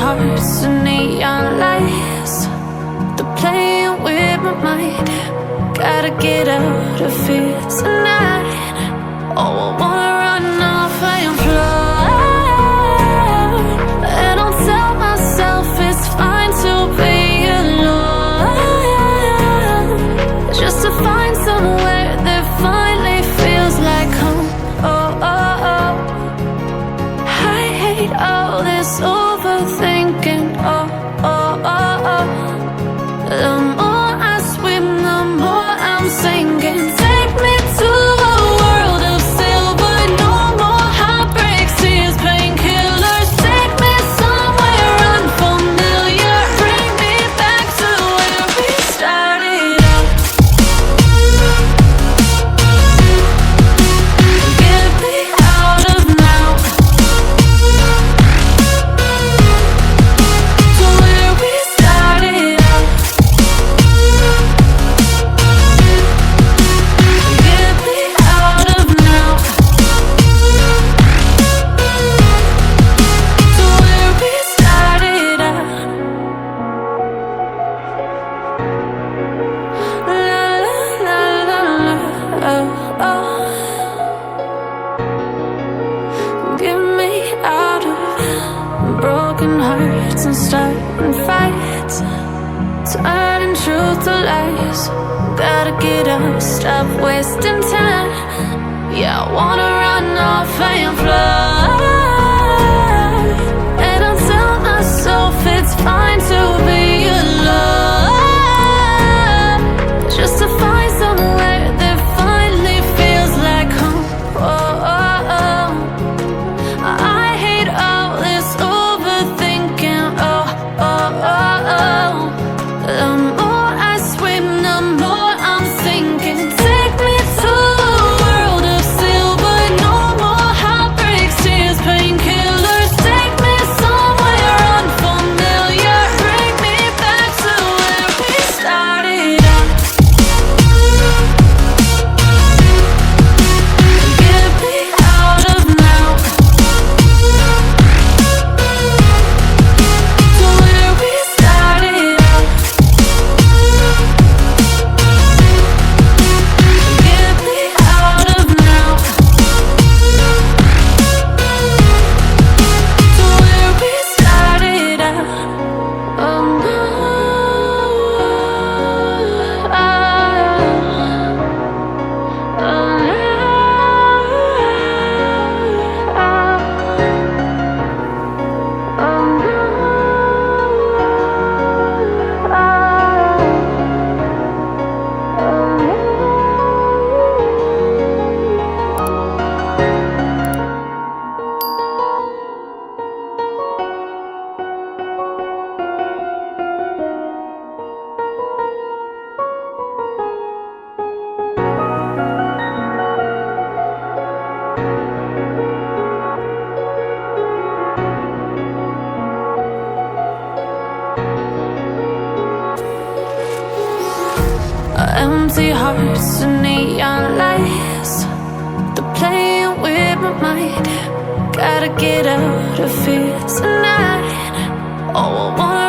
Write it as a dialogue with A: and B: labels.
A: hearts and neon lights. They're playing with my mind. Gotta get out of here tonight. Oh, I wanna run off and fly. And I'll tell myself it's fine to be alone, just to find somewhere that finally feels like home. Oh, oh, oh. I hate all this overthinking. Oh, oh, oh, oh. The more I swim, the more I'm sinking. Take me to a world of silver. No more heartbreaks, tears, painkillers. Take me somewhere unfamiliar. Bring me back to where we started out. Get me out of now, to where we started out. Get me out of now, to where we started out. La la la la la, oh, oh. Get me out of broken hearts and starting fights, turning truth to lies. Gotta get up, stop wasting time. Yeah, I wanna run off and fly. And I'll tell myself it's fine to be alone, just to find somewhere that finally feels like home. Oh, oh, oh. I hate all this overthinking. Oh, oh, oh, oh. The more I swim, the more I'm sinking. Take me to a world of silver. No more heartbreaks, tears, painkillers. Take me somewhere unfamiliar. Bring me back to where we started out. Get me out of now, to where we started out. Get me out of now, to where we started out. Oh no, empty hearts and neon lights. They're playing with my mind. Gotta get out of here tonight. Oh, I wanna